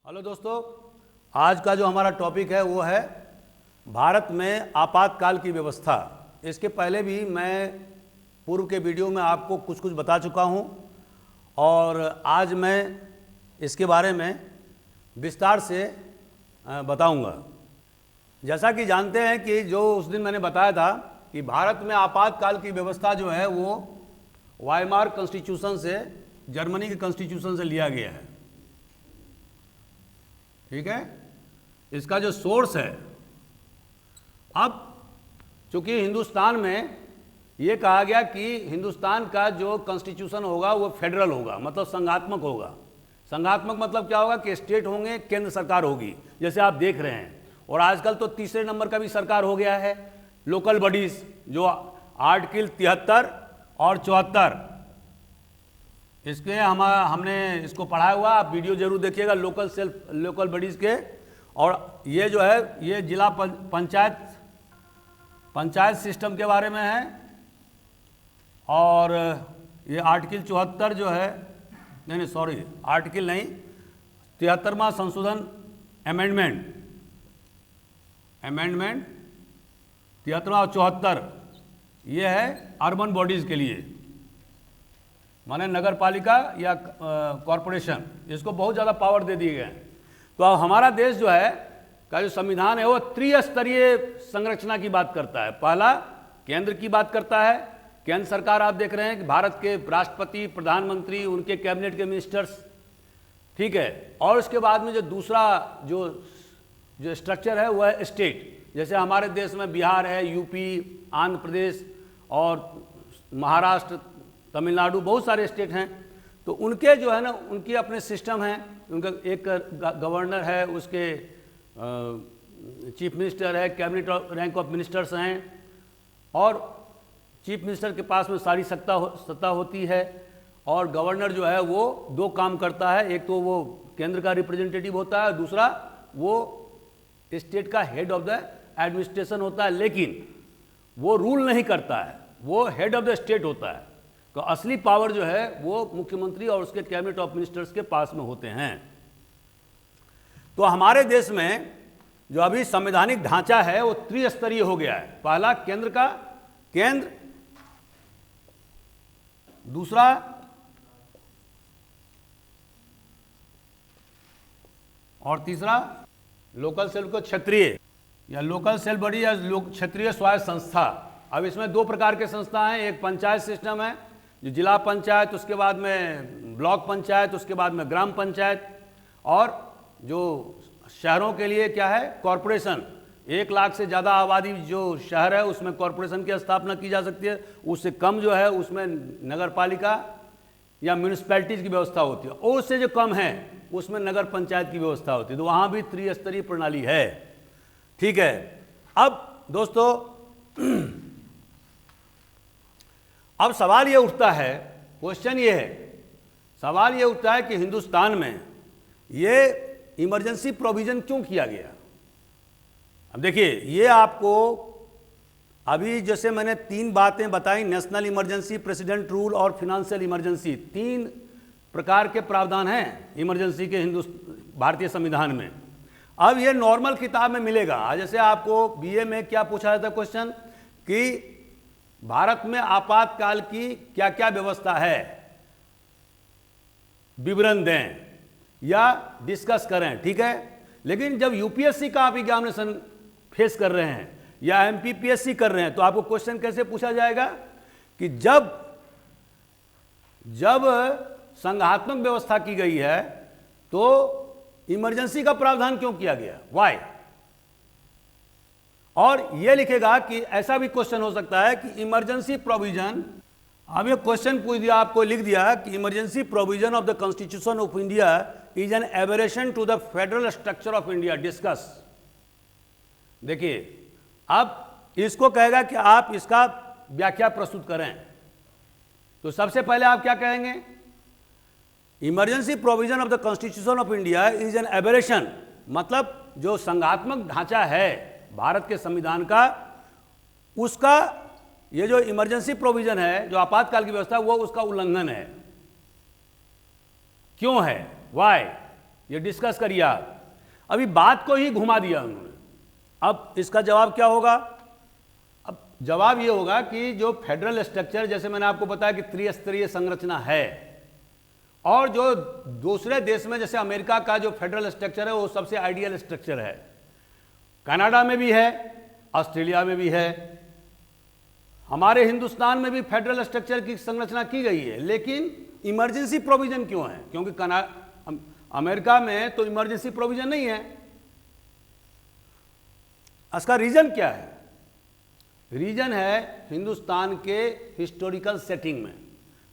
Hello दोस्तों, आज का जो हमारा टॉपिक है वो है भारत में आपातकाल की व्यवस्था। इसके पहले भी मैं पूर्व के वीडियो में आपको कुछ कुछ बता चुका हूं और आज मैं इसके बारे में विस्तार से बताऊंगा। जैसा कि जानते हैं कि जो उस दिन मैंने बताया था कि भारत में आपातकाल की व्यवस्था जो है वो वाइमार कॉन्स्टिट्यूशन से, जर्मनी के कॉन्स्टिट्यूशन से लिया गया है। ठीक है, इसका जो सोर्स है, अब चूंकि हिंदुस्तान में ये कहा गया कि हिंदुस्तान का जो कॉन्स्टिट्यूशन होगा वो फेडरल होगा, मतलब संघात्मक होगा। संघात्मक मतलब क्या होगा कि स्टेट होंगे, केंद्र सरकार होगी, जैसे आप देख रहे हैं। और आजकल तो तीसरे नंबर का भी सरकार हो गया है, लोकल बॉडीज, जो आर्टिकल 73 और 74 इसके हमने इसको पढ़ा हुआ। आप वीडियो जरूर देखिएगा लोकल बॉडीज के। और ये जो है ये जिला पंचायत सिस्टम के बारे में है। और ये आर्टिकल 74 जो है, नहीं सॉरी, आर्टिकल नहीं, 73वां संशोधन अमेंडमेंट 73वां और 74 ये है अर्बन बॉडीज के लिए, माने नगर पालिका या कॉरपोरेशन, इसको बहुत ज़्यादा पावर दे दिए गए हैं। तो अब हमारा देश जो है का जो संविधान है वो त्रिस्तरीय संरचना की बात करता है। पहला केंद्र की बात करता है, केंद्र सरकार आप देख रहे हैं कि भारत के राष्ट्रपति, प्रधानमंत्री, उनके कैबिनेट के मिनिस्टर्स, ठीक है। और उसके बाद में जो दूसरा जो स्ट्रक्चर है वो है स्टेट। जैसे हमारे देश में बिहार है, यूपी, आंध्र प्रदेश और महाराष्ट्र, तमिलनाडु, बहुत सारे स्टेट हैं। तो उनके जो है ना, उनकी अपने सिस्टम हैं। उनका एक गवर्नर है, उसके चीफ मिनिस्टर है, कैबिनेट रैंक ऑफ मिनिस्टर्स हैं, और चीफ मिनिस्टर के पास में सारी सत्ता होती है। और गवर्नर जो है वो दो काम करता है, एक तो वो केंद्र का रिप्रेजेंटेटिव होता है, दूसरा वो स्टेट का हेड ऑफ द एडमिनिस्ट्रेशन होता है, लेकिन वो रूल नहीं करता है, वो हेड ऑफ द स्टेट होता है। तो असली पावर जो है वो मुख्यमंत्री और उसके कैबिनेट ऑफ मिनिस्टर्स के पास में होते हैं। तो हमारे देश में जो अभी संवैधानिक ढांचा है वो त्रिस्तरीय हो गया है। पहला केंद्र, दूसरा और तीसरा लोकल सेल को क्षेत्रीय या लोकल सेल बॉडी या क्षेत्रीय स्वायत्त संस्था। अब इसमें दो प्रकार के संस्था हैं, एक पंचायत सिस्टम है जो जिला पंचायत, उसके बाद में ब्लॉक पंचायत, उसके बाद में ग्राम पंचायत, और जो शहरों के लिए क्या है, कॉरपोरेशन। 1 लाख से ज़्यादा आबादी जो शहर है उसमें कॉरपोरेशन की स्थापना की जा सकती है, उससे कम जो है उसमें नगर पालिका या म्यूनिसिपैलिटीज़ की व्यवस्था होती है, और उससे जो कम है उसमें नगर पंचायत की व्यवस्था होती है। तो वहाँ भी त्रिस्तरीय प्रणाली है। ठीक है, अब दोस्तों अब सवाल ये उठता है, सवाल ये उठता है कि हिंदुस्तान में ये इमरजेंसी प्रोविजन क्यों किया गया। अब देखिए, ये आपको अभी जैसे मैंने 3 बातें बताई, नेशनल इमरजेंसी, प्रेसिडेंट रूल और फाइनेंशियल इमरजेंसी, 3 प्रकार के प्रावधान हैं इमरजेंसी के भारतीय संविधान में। अब ये नॉर्मल किताब में मिलेगा। जैसे आपको बीए में क्या पूछा जाता है क्वेश्चन कि भारत में आपातकाल की क्या क्या व्यवस्था है, विवरण दें या डिस्कस करें, ठीक है। लेकिन जब यूपीएससी का आप एग्जामिनेशन फेस कर रहे हैं या एमपीपीएससी कर रहे हैं तो आपको क्वेश्चन कैसे पूछा जाएगा कि जब संघात्मक व्यवस्था की गई है तो इमरजेंसी का प्रावधान क्यों किया गया, व्हाई। और यह लिखेगा कि ऐसा भी क्वेश्चन हो सकता है कि इमरजेंसी प्रोविजन, अब ये क्वेश्चन पूछ दिया, आपको लिख दिया कि emergency provision of the constitution of India is an aberration to the federal structure of India, discuss. देखिए, अब इसको कहेगा कि आप इसका व्याख्या प्रस्तुत करें। तो सबसे पहले आप क्या कहेंगे, emergency provision of the constitution of India is an aberration, मतलब जो संघात्मक ढांचा है भारत के संविधान का, उसका ये जो इमरजेंसी प्रोविजन है, जो आपातकाल की व्यवस्था, वो उसका उल्लंघन है। क्यों है, वाई। ये डिस्कस करिए आप। अभी बात को ही घुमा दिया उन्होंने। अब इसका जवाब क्या होगा? अब जवाब ये होगा कि जो फेडरल स्ट्रक्चर, जैसे मैंने आपको बताया कि त्रिस्तरीय संरचना है, और जो दूसरे देश में जैसे अमेरिका का जो फेडरल स्ट्रक्चर है वो सबसे आइडियल स्ट्रक्चर है, कनाडा में भी है, ऑस्ट्रेलिया में भी है, हमारे हिंदुस्तान में भी फेडरल स्ट्रक्चर की संरचना की गई है। लेकिन इमरजेंसी प्रोविजन क्यों है? क्योंकि अमेरिका में तो इमरजेंसी प्रोविजन नहीं है। इसका रीजन क्या है? रीजन है हिंदुस्तान के हिस्टोरिकल सेटिंग में।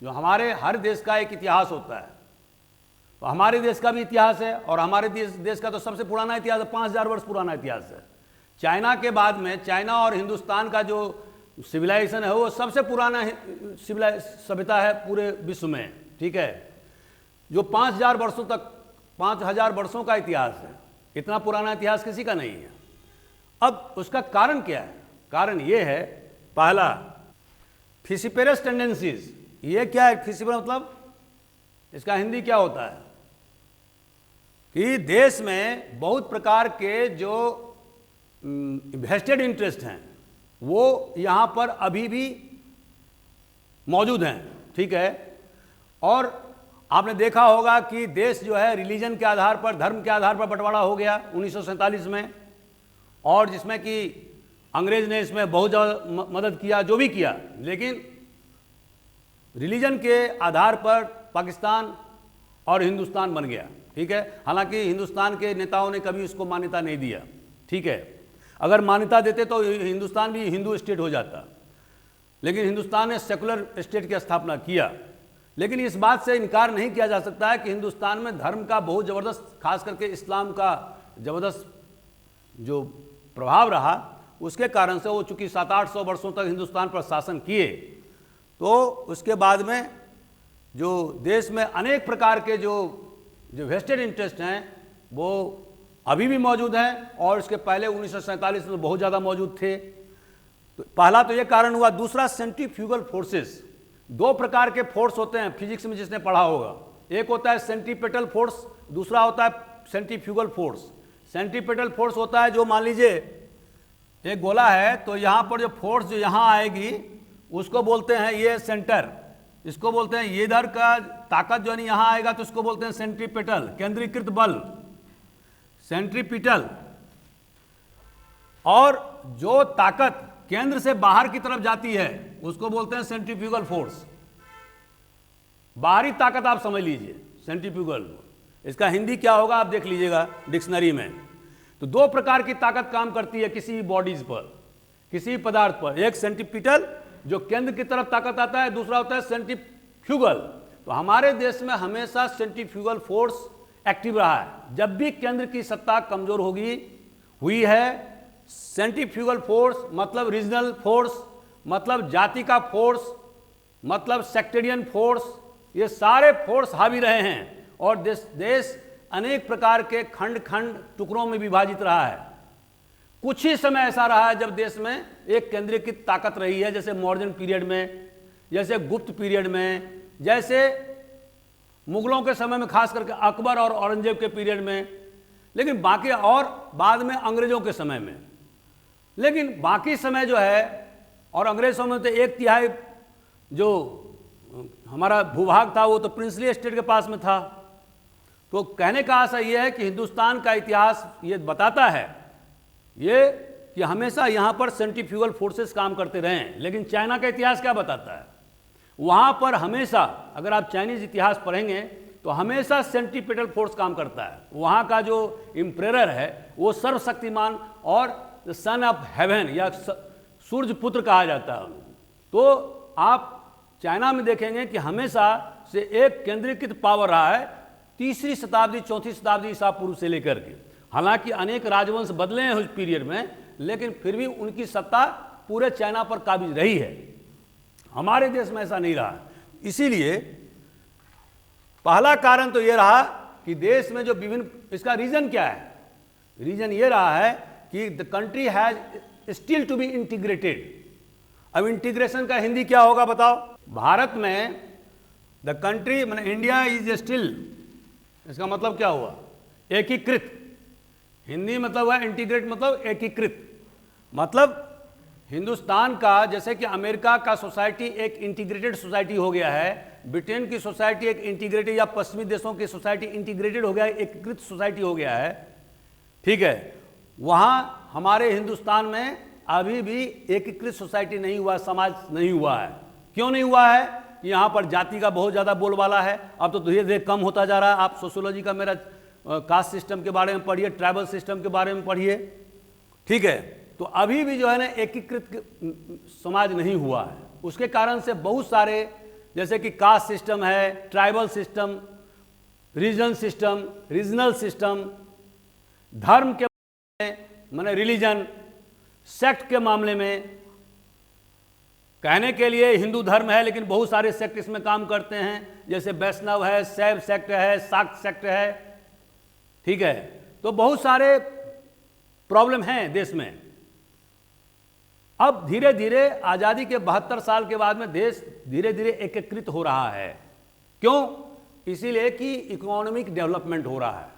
जो हमारे हर देश का एक इतिहास होता है, तो हमारे देश का भी इतिहास है, और हमारे देश का तो सबसे पुराना इतिहास है, 5000 वर्ष पुराना इतिहास है। चाइना के बाद में चाइना और हिंदुस्तान का जो सिविलाइजेशन है वो सबसे पुराना सभ्यता है पूरे विश्व में, ठीक है, जो 5000 वर्षों तक, 5000 वर्षों का इतिहास है। इतना पुराना इतिहास किसी का नहीं है। अब उसका कारण क्या है? कारण ये है, पहला फिसिपेरस टेंडेंसीज। ये क्या है फिसिपेरस मतलब? इसका हिंदी क्या होता है कि देश में बहुत प्रकार के जो वेस्टेड इंटरेस्ट हैं वो यहाँ पर अभी भी मौजूद हैं, ठीक है। और आपने देखा होगा कि देश जो है रिलीजन के आधार पर, धर्म के आधार पर बंटवारा हो गया 1947 में, और जिसमें कि अंग्रेज ने इसमें बहुत ज़्यादा मदद किया, जो भी किया, लेकिन रिलीजन के आधार पर पाकिस्तान और हिंदुस्तान बन गया, ठीक है। हालांकि हिंदुस्तान के नेताओं ने कभी उसको मान्यता नहीं दिया, ठीक है। अगर मान्यता देते तो हिंदुस्तान भी हिंदू स्टेट हो जाता, लेकिन हिंदुस्तान ने सेकुलर स्टेट की स्थापना किया। लेकिन इस बात से इनकार नहीं किया जा सकता है कि हिंदुस्तान में धर्म का बहुत ज़बरदस्त, खास करके इस्लाम का ज़बरदस्त जो प्रभाव रहा, उसके कारण से वो चूँकि 700-800 वर्षों तक हिंदुस्तान पर शासन किए, तो उसके बाद में जो देश में अनेक प्रकार के जो वेस्टेड इंटरेस्ट हैं वो अभी भी मौजूद हैं, और इसके पहले 1947 में बहुत ज़्यादा मौजूद थे। तो पहला तो ये कारण हुआ। दूसरा सेंट्रीफ्यूगल फोर्सेस। दो प्रकार के फोर्स होते हैं फिजिक्स में, जिसने पढ़ा होगा। एक होता है सेंट्रीपेटल फोर्स, दूसरा होता है सेंट्रीफ्यूगल फोर्स। सेंट्रीपेटल फोर्स होता है जो, मान लीजिए एक गोला है, तो यहाँ पर जो फोर्स जो यहाँ आएगी उसको बोलते हैं ये सेंटर, इसको बोलते हैं, ये इधर का ताकत जो है यहाँ आएगा तो इसको बोलते हैं सेंट्रीपेटल, केंद्रीकृत बल, सेंट्रीपिटल। और जो ताकत केंद्र से बाहर की तरफ जाती है उसको बोलते हैं सेंट्रीफ्यूगल फोर्स। बाहरी ताकत आप समझ लीजिए सेंट्रीफ्यूगल। इसका हिंदी क्या होगा आप देख लीजिएगा डिक्शनरी में। तो दो प्रकार की ताकत काम करती है किसी बॉडीज पर, किसी पदार्थ पर। एक सेंट्रीपिटल जो केंद्र की तरफ ताकत आता है, दूसरा होता है सेंट्रीफ्यूगल। तो हमारे देश में हमेशा सेंट्रीफ्यूगल फोर्स एक्टिव रहा है। जब भी केंद्र की सत्ता कमजोर हुई है, सेंट्रीफ्यूगल फोर्स मतलब रीजनल फोर्स, मतलब जाति का फोर्स, मतलब सेक्टेरियन फोर्स, ये सारे फोर्स हावी रहे हैं, और देश अनेक प्रकार के खंड खंड टुकड़ों में विभाजित रहा है। कुछ ही समय ऐसा रहा है जब देश में एक केंद्रीकृत ताकत रही है, जैसे मॉडर्न पीरियड में, जैसे गुप्त पीरियड में, जैसे मुगलों के समय में, खास करके अकबर और औरंगजेब के पीरियड में, लेकिन बाकी, और बाद में अंग्रेजों के समय में। लेकिन बाकी समय जो है, और अंग्रेज समय में तो 1/3 जो हमारा भूभाग था वो तो प्रिंसली स्टेट के पास में था। तो कहने का आशा ये है कि हिंदुस्तान का इतिहास ये बताता है ये कि हमेशा यहाँ पर सेंट्रीफ्यूगल फोर्सेस काम करते रहे हैं। लेकिन चाइना का इतिहास क्या बताता है? वहाँ पर हमेशा, अगर आप चाइनीज इतिहास पढ़ेंगे तो हमेशा सेंट्रीपेटल फोर्स काम करता है। वहाँ का जो इम्परेयर है वो सर्वशक्तिमान और सन ऑफ हेवन या सूर्य पुत्र कहा जाता है। तो आप चाइना में देखेंगे कि हमेशा से एक केंद्रीकृत पावर रहा है 3री शताब्दी 4ठी शताब्दी ईसा पूर्व से लेकर के। हालांकि अनेक राजवंश बदले हैं उस पीरियड में, लेकिन फिर भी उनकी सत्ता पूरे चाइना पर काबिज रही है। हमारे देश में ऐसा नहीं रहा। इसीलिए पहला कारण तो ये रहा कि देश में जो विभिन्न, इसका रीजन क्या है? रीजन ये रहा है कि the country has still to be integrated. अब इंटीग्रेशन का हिंदी क्या होगा बताओ? भारत में द कंट्री, मैंने इंडिया इज स्टिल, इसका मतलब क्या हुआ? एकीकृत, हिंदी मतलब है इंटीग्रेट, मतलब एकीकृत, मतलब हिंदुस्तान का, जैसे कि अमेरिका का सोसाइटी एक इंटीग्रेटेड सोसाइटी हो गया है, ब्रिटेन की सोसाइटी एक इंटीग्रेटेड, या पश्चिमी देशों की सोसाइटी इंटीग्रेटेड हो गया है, एकीकृत सोसाइटी हो गया है, ठीक है। वहाँ हमारे हिंदुस्तान में अभी भी एकीकृत सोसाइटी नहीं हुआ, समाज नहीं हुआ है। क्यों नहीं हुआ है? यहाँ पर जाति का बहुत ज़्यादा बोलबाला है, अब तो धीरे धीरे कम होता जा रहा है। आप सोशियोलॉजी का मेरा कास्ट सिस्टम के बारे में पढ़िए, ट्राइबल सिस्टम के बारे में पढ़िए, ठीक है। तो अभी भी जो है ना एकीकृत समाज नहीं हुआ है। उसके कारण से बहुत सारे, जैसे कि कास्ट सिस्टम है, ट्राइबल सिस्टम, रीजनल सिस्टम, धर्म के माने रिलीजन, सेक्ट के मामले में, कहने के लिए हिंदू धर्म है लेकिन बहुत सारे सेक्ट इसमें काम करते हैं, जैसे वैष्णव है, शैव सेक्ट है, शाक्त सेक्ट है, ठीक है। तो बहुत सारे प्रॉब्लम हैं देश में। अब धीरे धीरे आज़ादी के 72 साल के बाद में देश धीरे धीरे एकीकृत हो रहा है। क्यों? इसीलिए कि इकोनॉमिक डेवलपमेंट हो रहा है,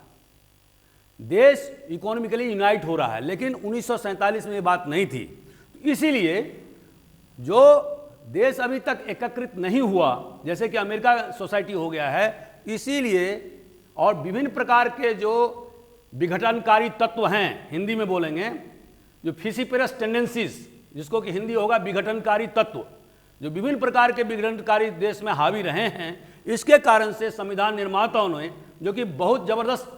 देश इकोनॉमिकली यूनाइट हो रहा है। लेकिन 1947 में ये बात नहीं थी, इसीलिए जो देश अभी तक एकीकृत नहीं हुआ, जैसे कि अमेरिका सोसाइटी हो गया है, इसीलिए और विभिन्न प्रकार के जो विघटनकारी तत्व हैं, हिंदी में बोलेंगे जो फिसिपेरस टेंडेंसीज, जिसको कि हिंदी होगा विघटनकारी तत्व, जो विभिन्न प्रकार के विघटनकारी देश में हावी रहे हैं, इसके कारण से संविधान निर्माताओं ने, जो कि बहुत जबरदस्त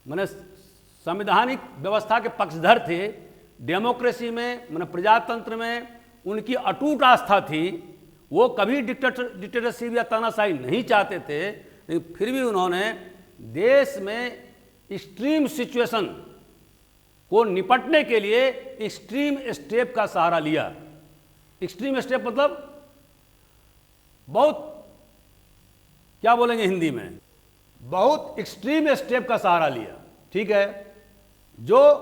माने संवैधानिक व्यवस्था के पक्षधर थे, डेमोक्रेसी में माने प्रजातंत्र में उनकी अटूट आस्था थी, वो कभी डिक्टेटरशिप या तानाशाही नहीं चाहते थे, लेकिन फिर भी उन्होंने देश में एक्सट्रीम सिचुएशन को निपटने के लिए एक्सट्रीम स्टेप का सहारा लिया। एक्सट्रीम स्टेप मतलब बहुत, क्या बोलेंगे हिंदी में, बहुत एक्सट्रीम स्टेप का सहारा लिया, ठीक है, जो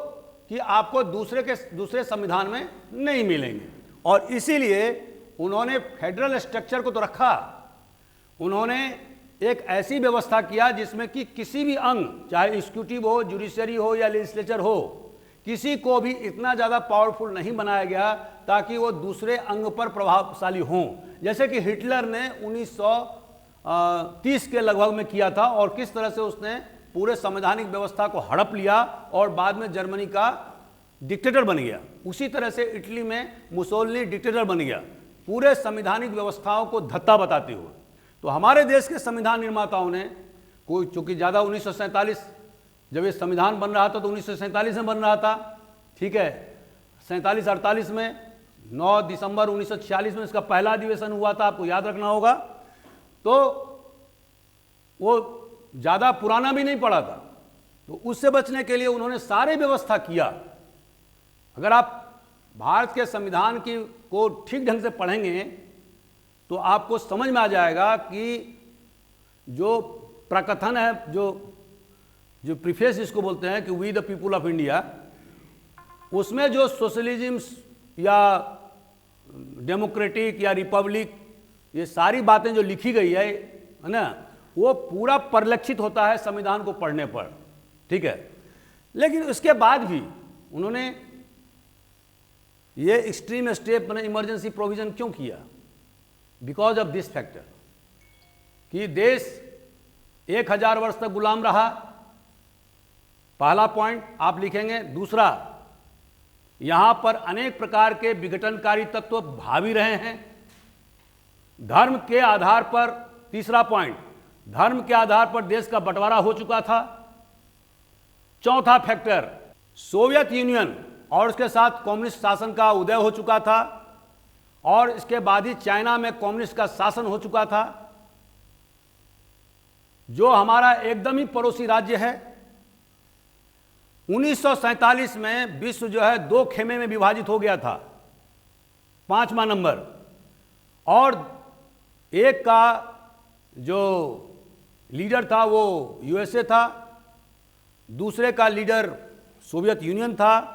कि आपको दूसरे संविधान में नहीं मिलेंगे। और इसीलिए उन्होंने फेडरल स्ट्रक्चर को तो रखा, उन्होंने एक ऐसी व्यवस्था किया जिसमें कि किसी भी अंग, चाहे एग्जीक्यूटिव हो, जुडिशरी हो या लेजिस्लेचर हो, किसी को भी इतना ज़्यादा पावरफुल नहीं बनाया गया ताकि वो दूसरे अंग पर प्रभावशाली हों। जैसे कि हिटलर ने 1930 के लगभग में किया था, और किस तरह से उसने पूरे संवैधानिक व्यवस्था को हड़प लिया और बाद में जर्मनी का डिक्टेटर बन गया। उसी तरह से इटली में मुसोलिनी डिक्टेटर बन गया, पूरे संवैधानिक व्यवस्थाओं को धत्ता बताते हुए। तो हमारे देश के संविधान निर्माताओं ने कोई, चूंकि ज़्यादा 1947 जब ये संविधान बन रहा था तो 1947 में बन रहा था, ठीक है, 47-48 में, 9 दिसंबर 1946 में इसका पहला अधिवेशन हुआ था, आपको याद रखना होगा। तो वो ज़्यादा पुराना भी नहीं पड़ा था, तो उससे बचने के लिए उन्होंने सारे व्यवस्था किया। अगर आप भारत के संविधान की को ठीक ढंग से पढ़ेंगे तो आपको समझ में आ जाएगा कि जो प्रकथन है, जो प्रीफेस जिसको बोलते हैं कि we the people of India, उसमें जो सोशलिज्म या डेमोक्रेटिक या रिपब्लिक, ये सारी बातें जो लिखी गई है ना, वो पूरा परिलक्षित होता है संविधान को पढ़ने पर, ठीक है। लेकिन उसके बाद भी उन्होंने ये एक्सट्रीम स्टेप मैंने इमरजेंसी प्रोविजन क्यों किया? बिकॉज ऑफ दिस फैक्टर कि देश 1000 वर्ष तक गुलाम रहा, पहला पॉइंट आप लिखेंगे। दूसरा, यहां पर अनेक प्रकार के विघटनकारी तत्व भावी रहे हैं धर्म के आधार पर। तीसरा पॉइंट, धर्म के आधार पर देश का बंटवारा हो चुका था। चौथा फैक्टर, सोवियत यूनियन और उसके साथ कम्युनिस्ट शासन का उदय हो चुका था, और इसके बाद ही चाइना में कम्युनिस्ट का शासन हो चुका था, जो हमारा एकदम ही पड़ोसी राज्य है। 1947 में विश्व जो है 2 खेमे में विभाजित हो गया था, 5वां नंबर, और एक का जो लीडर था वो यूएसए था, दूसरे का लीडर सोवियत यूनियन था।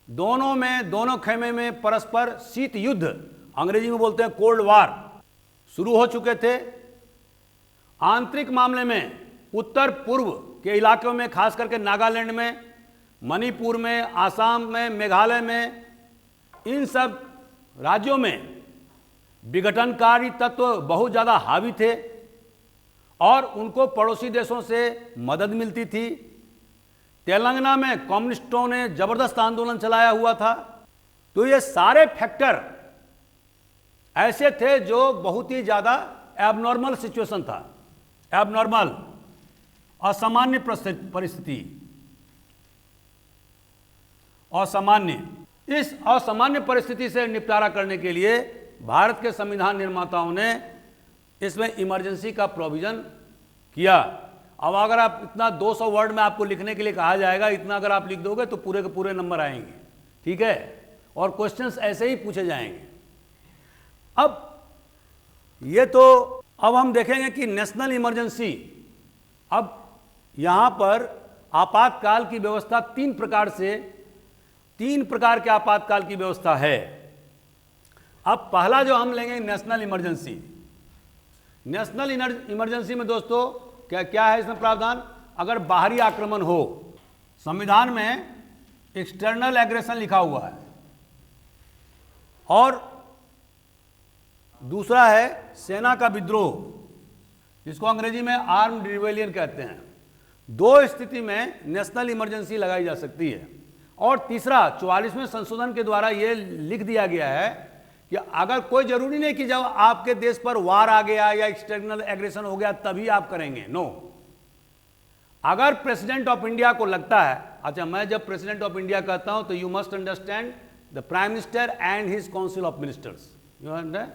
दोनों खेमे में परस्पर शीत युद्ध, अंग्रेजी में बोलते हैं कोल्ड वार, शुरू हो चुके थे। आंतरिक मामले में उत्तर पूर्व के इलाकों में, खास करके नागालैंड में, मणिपुर में, आसाम में, मेघालय में, इन सब राज्यों में विघटनकारी तत्व बहुत ज़्यादा हावी थे और उनको पड़ोसी देशों से मदद मिलती थी। तेलंगाना में कम्युनिस्टों ने जबरदस्त आंदोलन चलाया हुआ था। तो ये सारे फैक्टर ऐसे थे जो बहुत ही ज़्यादा एबनॉर्मल सिचुएशन था, एबनॉर्मल, असामान्य परिस्थिति, असामान्य। इस असामान्य परिस्थिति से निपटारा करने के लिए भारत के संविधान निर्माताओं ने इसमें इमरजेंसी का प्रोविजन किया। अब अगर आप इतना 200 वर्ड में आपको लिखने के लिए कहा जाएगा, इतना अगर आप लिख दोगे तो पूरे के पूरे नंबर आएंगे, ठीक है, और क्वेश्चंस ऐसे ही पूछे जाएंगे। अब ये तो अब हम देखेंगे कि नेशनल इमरजेंसी, अब यहाँ पर आपातकाल की व्यवस्था तीन प्रकार के आपातकाल की व्यवस्था है। अब पहला जो हम लेंगे नेशनल इमरजेंसी। नेशनल इमरजेंसी में दोस्तों क्या क्या है इसमें प्रावधान? अगर बाहरी आक्रमण हो, संविधान में एक्सटर्नल एग्रेशन लिखा हुआ है, और दूसरा है सेना का विद्रोह, जिसको अंग्रेजी में आर्म्ड रिवेलियन कहते हैं। दो स्थिति में नेशनल इमरजेंसी लगाई जा सकती है। और तीसरा 44वें संशोधन के द्वारा यह लिख दिया गया है कि अगर कोई जरूरी नहीं कि जब आपके देश पर वार आ गया या एक्सटर्नल एग्रेशन हो गया तभी आप करेंगे, नो। अगर प्रेसिडेंट ऑफ इंडिया को लगता है, अच्छा मैं जब प्रेसिडेंट ऑफ इंडिया कहता हूं तो you must understand the prime minister and his council of ministers, you understand,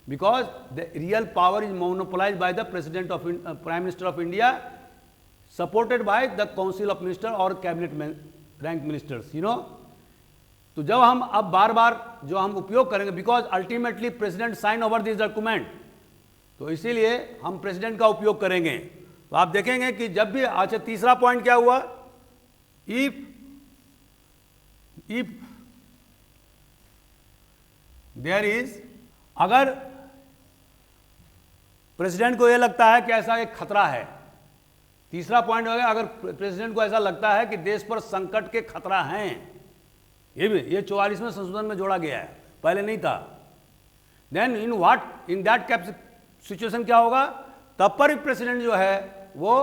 because the real power is monopolised by the president of prime minister of India, supported by the council of minister और cabinet rank ministers, you know. तो जब हम अब बार बार जो हम उपयोग करेंगे, because ultimately president sign over this document, तो इसीलिए हम प्रेसिडेंट का उपयोग करेंगे। तो आप देखेंगे कि जब भी, अच्छा तीसरा पॉइंट क्या हुआ, इफ देयर इज, अगर प्रेसिडेंट को यह लगता है कि ऐसा एक खतरा है, तीसरा पॉइंट हो गया, अगर प्रेसिडेंट को ऐसा लगता है कि देश पर संकट के खतरा हैं, ये 44वें संशोधन में जोड़ा गया है, पहले नहीं था, देन इन दैट सिचुएशन क्या होगा, तब पर प्रेसिडेंट जो है वो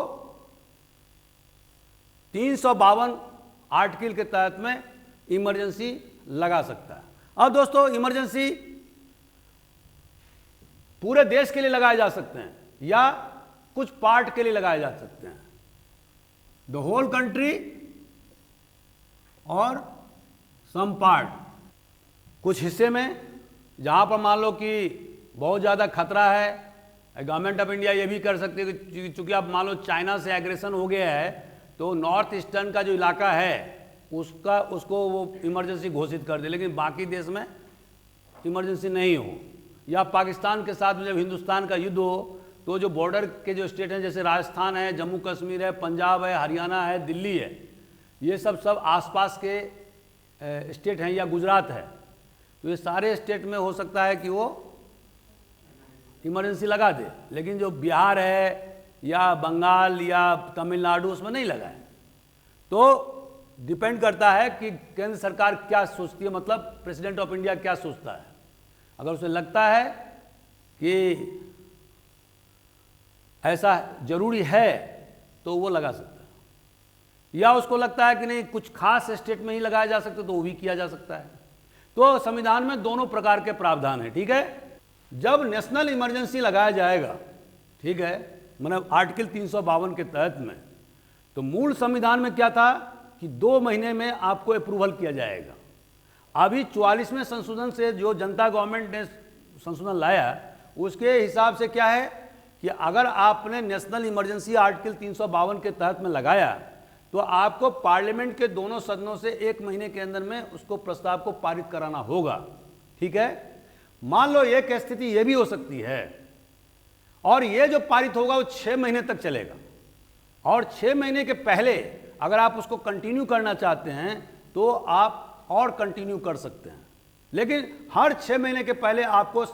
352 आर्टिकल के तहत में इमरजेंसी लगा सकता है। अब दोस्तों इमरजेंसी पूरे देश के लिए लगाए जा सकते हैं या कुछ पार्ट के लिए लगाए जा सकते हैं, द होल कंट्री और सम पार्ट, कुछ हिस्से में जहां पर मान लो कि बहुत ज़्यादा खतरा है, गवर्नमेंट ऑफ इंडिया ये भी कर सकती है कि चूंकि अब मान लो चाइना से एग्रेशन हो गया है तो नॉर्थ ईस्टर्न का जो इलाका है उसको वो इमरजेंसी घोषित कर दे, लेकिन बाकी देश में इमरजेंसी नहीं हो। या पाकिस्तान के साथ जब हिंदुस्तान का युद्ध हो तो जो बॉर्डर के जो स्टेट हैं, जैसे राजस्थान है, जम्मू कश्मीर है, पंजाब है, हरियाणा है, दिल्ली है, ये सब आसपास के स्टेट हैं, या गुजरात है, तो ये सारे स्टेट में हो सकता है कि वो इमरजेंसी लगा दे, लेकिन जो बिहार है या बंगाल या तमिलनाडु उसमें नहीं लगाए। तो डिपेंड करता है कि केंद्र सरकार क्या सोचती है, मतलब प्रेसिडेंट ऑफ इंडिया क्या सोचता है। अगर उसे लगता है कि ऐसा जरूरी है तो वो लगा सकता है, या उसको लगता है कि नहीं कुछ खास स्टेट में ही लगाया जा सकता तो वो भी किया जा सकता है। तो संविधान में दोनों प्रकार के प्रावधान है, ठीक है। जब नेशनल इमरजेंसी लगाया जाएगा, ठीक है, मतलब आर्टिकल 352 के तहत में, तो मूल संविधान में क्या था कि 2 महीने में आपको अप्रूवल किया जाएगा। अभी 44वें संशोधन से जो जनता गवर्नमेंट ने संशोधन लाया उसके हिसाब से क्या है कि अगर आपने नेशनल इमरजेंसी आर्टिकल 352 के तहत में लगाया तो आपको पार्लियामेंट के दोनों सदनों से 1 महीने के अंदर में उसको प्रस्ताव को पारित कराना होगा, ठीक है। मान लो एक स्थिति यह भी हो सकती है, और यह जो पारित होगा वो 6 महीने तक चलेगा, और 6 महीने के पहले अगर आप उसको कंटिन्यू करना चाहते हैं तो आप और कंटिन्यू कर सकते हैं, लेकिन हर 6 महीने के पहले आपको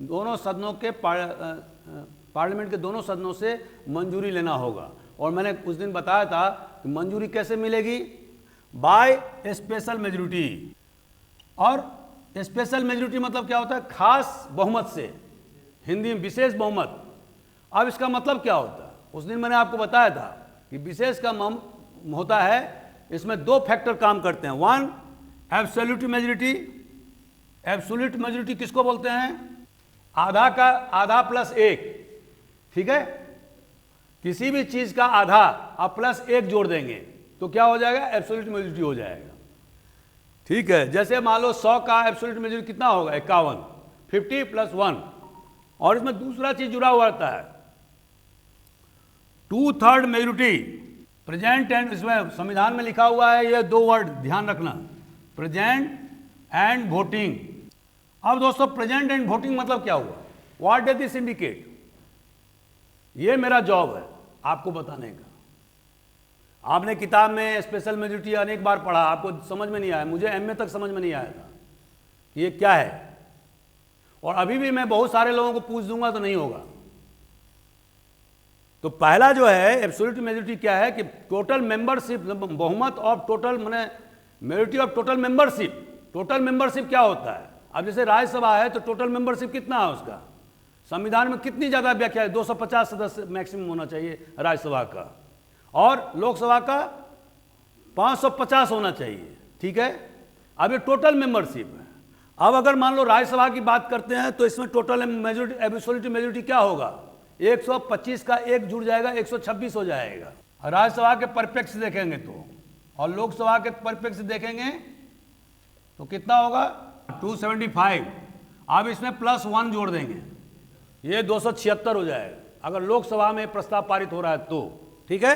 दोनों सदनों के पार्लियामेंट के दोनों सदनों से मंजूरी लेना होगा। और मैंने उस दिन बताया था कि मंजूरी कैसे मिलेगी, बाय स्पेशल मेजोरिटी। और स्पेशल मेजोरिटी मतलब क्या होता है, खास बहुमत से, हिंदी में विशेष बहुमत। अब इसका मतलब क्या होता है, उस दिन मैंने आपको बताया था कि विशेष का होता है, इसमें दो फैक्टर काम करते हैं। One, absolute majority. Absolute majority किसको बोलते हैं, आधा का आधा प्लस एक, ठीक है, किसी भी चीज का आधा आप प्लस एक जोड़ देंगे तो क्या हो जाएगा, एब्सोल्यूट मेजोरिटी हो जाएगा, ठीक है। जैसे मान लो 100 का एब्सोल्यूट मेजोरिटी कितना होगा, 51, 50 + 1। और इसमें दूसरा चीज जुड़ा हुआ रहता है, 2/3 मेजोरिटी प्रेजेंट एंड, इसमें संविधान में लिखा हुआ है ये दो वर्ड ध्यान रखना, प्रेजेंट एंड वोटिंग। अब दोस्तों प्रेजेंट एंड वोटिंग मतलब क्या हुआ, व्हाट डज दिस इंडिकेट, ये मेरा जॉब है आपको बताने का। आपने किताब में स्पेशल मेजोरिटी अनेक बार पढ़ा, आपको समझ में नहीं आया, मुझे एमए तक समझ में नहीं आया था कि ये क्या है। और अभी भी मैं बहुत सारे लोगों को पूछ दूंगा तो नहीं होगा। तो पहला जो है एब्सोल्यूट मेजोरिटी क्या है कि टोटल मेंबरशिप, बहुमत ऑफ टोटल, माने majority of total membership. Total membership क्या होता है, अब जैसे राज्यसभा है तो टोटल मेंबरशिप कितना है उसका, संविधान में कितनी ज्यादा व्याख्या है, 250 सदस्य मैक्सिमम होना चाहिए राज्यसभा का, और लोकसभा का 550 होना चाहिए, ठीक है। अब ये टोटल मेंबरशिप है। अब अगर मान लो राज्यसभा की बात करते हैं तो इसमें टोटल मेजोरिटी, एब्सोल्यूट मेजोरिटी क्या होगा, 125 का एक जुड़ जाएगा, 126 हो जाएगा राज्यसभा के परिप्रेक्ष्य से देखेंगे तो। और लोकसभा के परिप्रेक्ष्य से देखेंगे तो कितना होगा, 275। अब इसमें +1 जोड़ देंगे, ये 276 हो जाएगा अगर लोकसभा में प्रस्ताव पारित हो रहा है तो, ठीक है,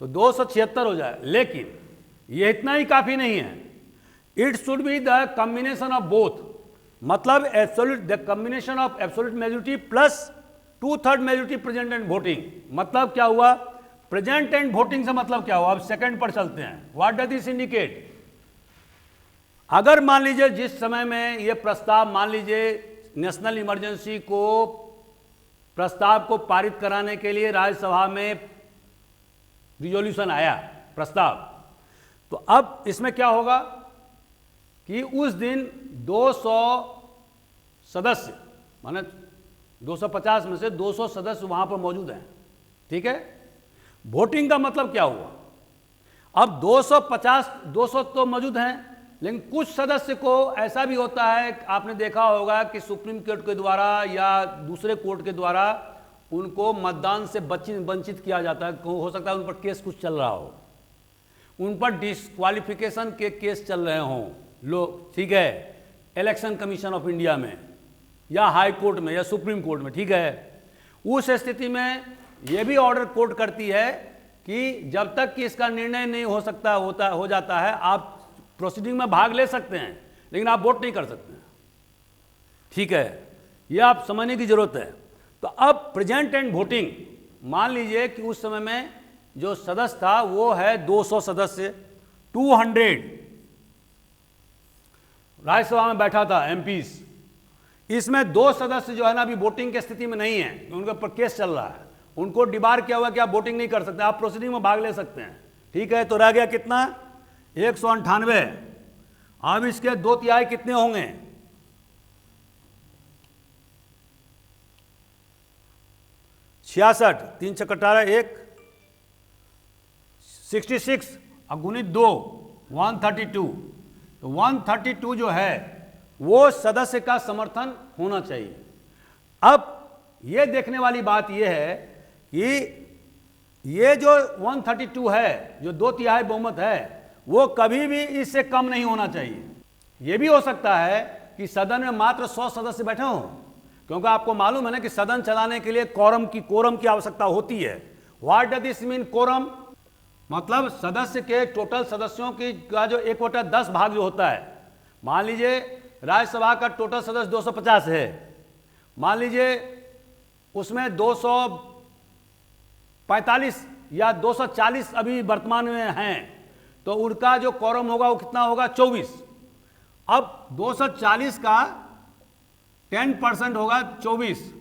तो 276 हो जाए। लेकिन ये इतना ही काफी नहीं है, it should be the combination of both, मतलब absolute, the combination of absolute majority plus 2/3 majority present and voting. मतलब क्या हुआ, प्रेजेंट एंड वोटिंग से मतलब क्या हुआ, अब सेकंड पर चलते हैं। व्हाट डज दिस इंडिकेट, अगर मान लीजिए जिस समय में ये प्रस्ताव, मान लीजिए नेशनल इमरजेंसी को, प्रस्ताव को पारित कराने के लिए राज्यसभा में रिजोल्यूशन आया, प्रस्ताव, तो अब इसमें क्या होगा कि उस दिन 200 सदस्य, माने 250 में से 200 सदस्य वहां पर मौजूद हैं, ठीक है। वोटिंग का मतलब क्या हुआ, अब 200 तो मौजूद हैं, लेकिन कुछ सदस्य को ऐसा भी होता है, आपने देखा होगा कि सुप्रीम कोर्ट के द्वारा या दूसरे कोर्ट के द्वारा उनको मतदान से वंचित किया जाता है। हो सकता है उन पर केस कुछ चल रहा हो, उन पर डिस्क्वालिफिकेशन के केस चल रहे हों लोग, ठीक है, इलेक्शन कमीशन ऑफ इंडिया में या हाई कोर्ट में या सुप्रीम कोर्ट में, ठीक है। उस स्थिति में यह भी ऑर्डर कोर्ट करती है कि जब तक कि इसका निर्णय नहीं हो सकता, हो जाता है, आप प्रोसीडिंग में भाग ले सकते हैं लेकिन आप वोट नहीं कर सकते हैं, ठीक है, यह आप समझने की जरूरत है। तो अब प्रेजेंट एंड वोटिंग, मान लीजिए कि उस समय में जो सदस्य था वो है 200 सदस्य, 200 राज्यसभा में बैठा था एमपीस, इसमें 2 सदस्य जो है ना अभी वोटिंग की स्थिति में नहीं है, उनके ऊपर केस चल रहा है, उनको डिबार किया हुआ कि आप वोटिंग नहीं कर सकते, आप प्रोसीडिंग में भाग ले सकते हैं, ठीक है। तो रह गया कितना, 198। अब इसके 2/3 कितने होंगे, 66, 3 × 18 1, 66 गुणित 2, 132। तो 132 जो है वो सदस्य का समर्थन होना चाहिए। अब ये देखने वाली बात यह है कि ये जो 132 है, जो 2/3 बहुमत है, वो कभी भी इससे कम नहीं होना चाहिए। यह भी हो सकता है कि सदन में मात्र 100 सदस्य बैठे हों, क्योंकि आपको मालूम है ना कि सदन चलाने के लिए कोरम की आवश्यकता होती है। What does this mean quorum, मतलब सदस्य के टोटल सदस्यों की का जो 1/10 भाग जो होता है, मान लीजिए राज्यसभा का टोटल सदस्य 250 है, मान लीजिए उसमें 245 या 240 अभी वर्तमान में हैं, तो उनका जो कोरम होगा वो कितना होगा, 24। अब 240 का 10% होगा 24,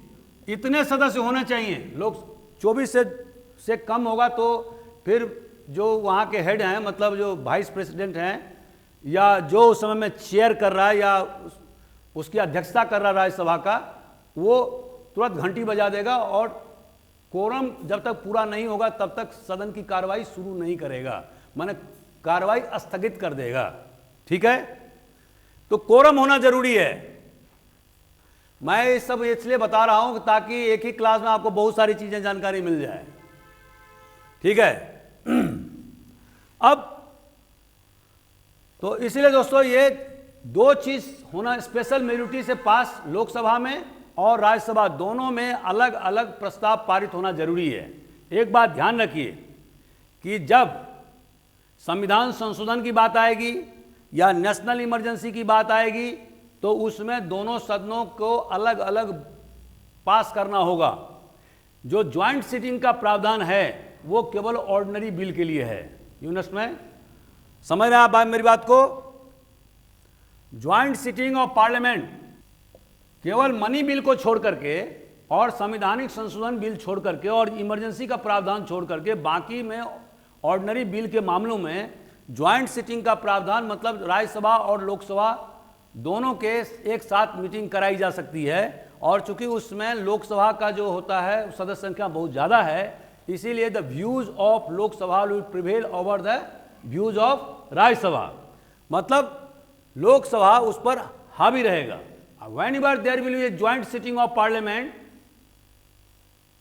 इतने सदस्य होने चाहिए। लोग 24 से कम होगा तो फिर जो वहाँ के हेड हैं, मतलब जो वाइस प्रेसिडेंट हैं, या जो उस समय में चेयर कर रहा है या उसकी अध्यक्षता कर रहा है राज्यसभा का, वो तुरंत घंटी बजा देगा और कोरम जब तक पूरा नहीं होगा तब तक सदन की कार्रवाई शुरू नहीं करेगा, माने कार्रवाई स्थगित कर देगा। ठीक है, तो कोरम होना जरूरी है। मैं ये सब इसलिए बता रहा हूं ताकि एक ही क्लास में आपको बहुत सारी चीजें जानकारी मिल जाए। ठीक है, अब तो इसलिए दोस्तों ये दो चीज होना, स्पेशल मेजॉरिटी से पास लोकसभा में और राज्यसभा दोनों में अलग अलग प्रस्ताव पारित होना जरूरी है। एक बात ध्यान रखिए कि जब संविधान संशोधन की बात आएगी या नेशनल इमरजेंसी की बात आएगी तो उसमें दोनों सदनों को अलग अलग पास करना होगा। जो ज्वाइंट सिटिंग का प्रावधान है वो केवल ऑर्डिनरी बिल के लिए है। यूनिट में समझ रहे हैं आप मेरी बात को? ज्वाइंट सिटिंग ऑफ पार्लियामेंट केवल मनी बिल को छोड़ करके और संवैधानिक संशोधन बिल छोड़ करके और इमरजेंसी का प्रावधान छोड़ करके बाकी में ऑर्डिनरी बिल के मामलों में ज्वाइंट सिटिंग का प्रावधान, मतलब राज्यसभा और लोकसभा दोनों के एक साथ मीटिंग कराई जा सकती है। और चूंकि उसमें लोकसभा का जो होता है सदस्य संख्या बहुत ज़्यादा है, इसीलिए the views of Lok Sabha will prevail over the views of Rajya Sabha, मतलब लोकसभा उस पर हावी रहेगा। Whenever there will be a joint sitting of parliament,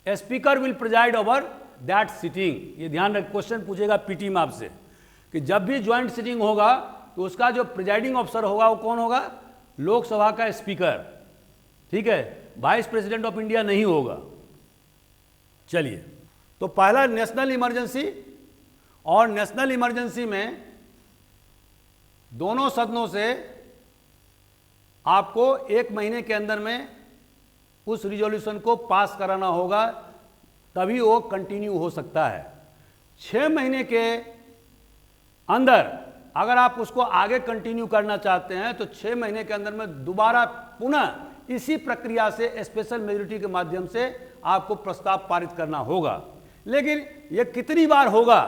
a speaker will preside over that sitting। ये ध्यान रख, क्वेश्चन पूछेगा पीटी में आपसे कि जब भी ज्वाइंट सिटिंग होगा तो उसका जो प्रिजाइडिंग ऑफिसर होगा वो कौन होगा? लोकसभा का स्पीकर। ठीक है, वाइस प्रेसिडेंट ऑफ इंडिया नहीं होगा। चलिए, तो पहला नेशनल इमरजेंसी, और नेशनल इमरजेंसी में दोनों सदनों से आपको 1 महीने के अंदर में उस रिजोल्यूशन को पास कराना होगा, तभी वो कंटिन्यू हो सकता है। 6 महीने के अंदर अगर आप उसको आगे कंटिन्यू करना चाहते हैं तो 6 महीने के अंदर में दोबारा पुनः इसी प्रक्रिया से स्पेशल मेजॉरिटी के माध्यम से आपको प्रस्ताव पारित करना होगा। लेकिन ये कितनी बार होगा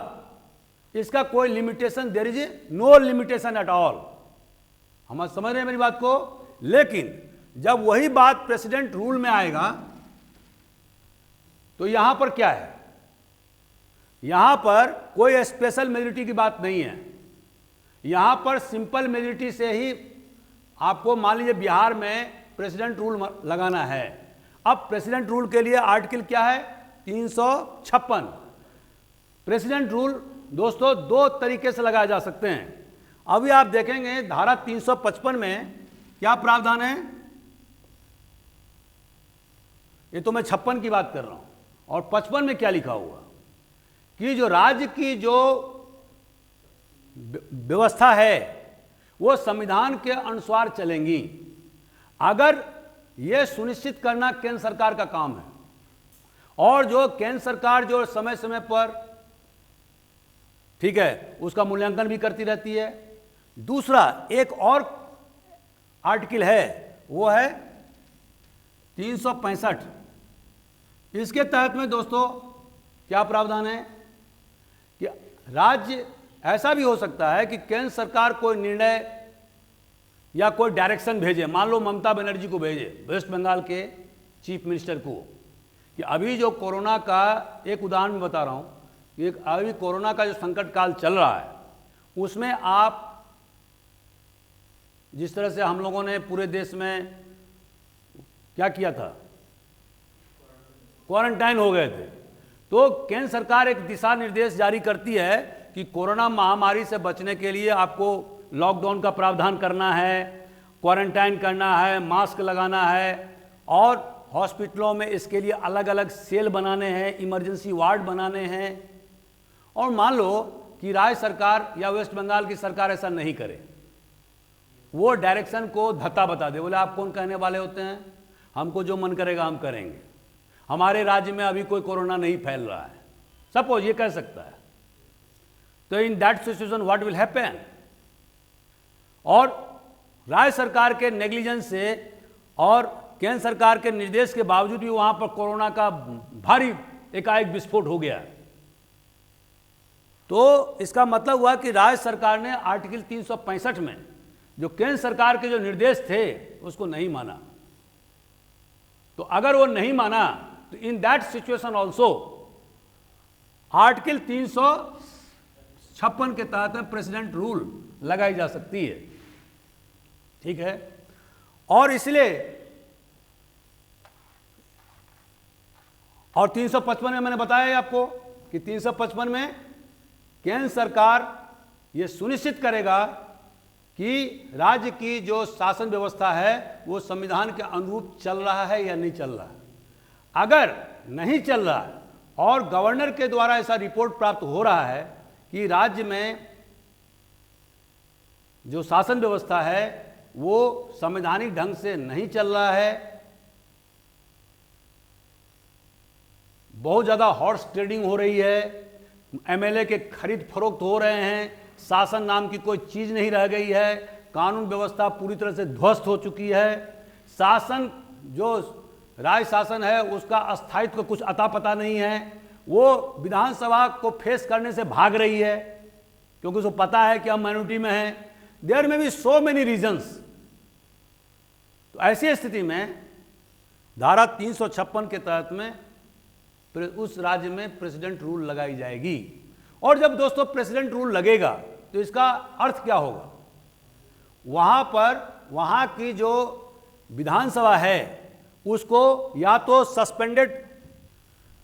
इसका कोई limitation, there is no limitation at all. हम समझ रहे हैं मेरी बात को? लेकिन जब वही बात प्रेसिडेंट रूल में आएगा तो यहां पर क्या है? यहां पर कोई स्पेशल मेजॉरिटी की बात नहीं है। यहां पर सिंपल मेजॉरिटी से ही आपको, मान लीजिए बिहार में प्रेसिडेंट रूल लगाना है। अब प्रेसिडेंट रूल के लिए आर्टिकल क्या है? 356। प्रेसिडेंट रूल दोस्तों 2 तरीके से लगाए जा सकते हैं। अभी आप देखेंगे धारा 355 में क्या प्रावधान है। ये तो मैं 56 की बात कर रहा हूं, और 55 में क्या लिखा हुआ कि जो राज्य की जो व्यवस्था है वो संविधान के अनुसार चलेंगी। अगर यह सुनिश्चित करना केंद्र सरकार का काम है, और जो केंद्र सरकार जो समय समय पर, ठीक है, उसका मूल्यांकन भी करती रहती है। दूसरा एक और आर्टिकल है, वो है 365। इसके तहत में दोस्तों क्या प्रावधान है कि राज्य, ऐसा भी हो सकता है कि केंद्र सरकार कोई निर्णय या कोई डायरेक्शन भेजे, मान लो ममता बनर्जी को भेजे, वेस्ट बंगाल के चीफ मिनिस्टर को, कि अभी जो कोरोना का, एक उदाहरण में बता रहा हूं, एक अभी कोरोना का जो संकट काल चल रहा है उसमें आप जिस तरह से हम लोगों ने पूरे देश में क्या किया था, क्वारंटाइन हो गए थे, तो केंद्र सरकार एक दिशा निर्देश जारी करती है कि कोरोना महामारी से बचने के लिए आपको लॉकडाउन का प्रावधान करना है, क्वारंटाइन करना है, मास्क लगाना है, और हॉस्पिटलों में इसके लिए अलग अलग सेल बनाने हैं, इमरजेंसी वार्ड बनाने हैं। और मान लो कि राज्य सरकार या वेस्ट बंगाल की सरकार ऐसा नहीं करे, वो डायरेक्शन को धत्ता बता दे, बोले आप कौन कहने वाले होते हैं, हमको जो मन करेगा हम करेंगे, हमारे राज्य में अभी कोई कोरोना नहीं फैल रहा है, सपोज ये कह सकता है, तो in that situation what will happen? और राज्य सरकार के नेग्लिजेंस से और केंद्र सरकार के निर्देश के बावजूद भी वहां पर कोरोना का भारी एकाएक विस्फोट हो गया। तो इसका मतलब हुआ कि राज्य सरकार ने आर्टिकल 365 में जो केंद्र सरकार के जो निर्देश थे उसको नहीं माना। तो अगर वो नहीं माना तो in that situation also article 356 के तहत में प्रेसिडेंट रूल लगाई जा सकती है। ठीक है, और इसलिए और 355 में मैंने बताया आपको कि 355 में केंद्र सरकार ये सुनिश्चित करेगा कि राज्य की जो शासन व्यवस्था है वो संविधान के अनुरूप चल रहा है या नहीं चल रहा है। अगर नहीं चल रहा है और गवर्नर के द्वारा ऐसा रिपोर्ट प्राप्त हो रहा है कि राज्य में जो शासन व्यवस्था है वो संवैधानिक ढंग से नहीं चल रहा है, बहुत ज़्यादा हॉर्स ट्रेडिंग हो रही है, एमएलए के खरीद फरोख्त हो रहे हैं, शासन नाम की कोई चीज़ नहीं रह गई है, कानून व्यवस्था पूरी तरह से ध्वस्त हो चुकी है, शासन जो राज्य शासन है उसका अस्थायित्व का कुछ अता पता नहीं है, वो विधानसभा को फेस करने से भाग रही है क्योंकि उसको पता है कि हम माइनॉरिटी में हैं। देयर में बी सो मेनी रीजंस। तो ऐसी स्थिति में धारा 356 के तहत में उस राज्य में प्रेसिडेंट रूल लगाई जाएगी। और जब दोस्तों प्रेसिडेंट रूल लगेगा तो इसका अर्थ क्या होगा? वहां पर वहां की जो विधानसभा है उसको या तो सस्पेंडेड,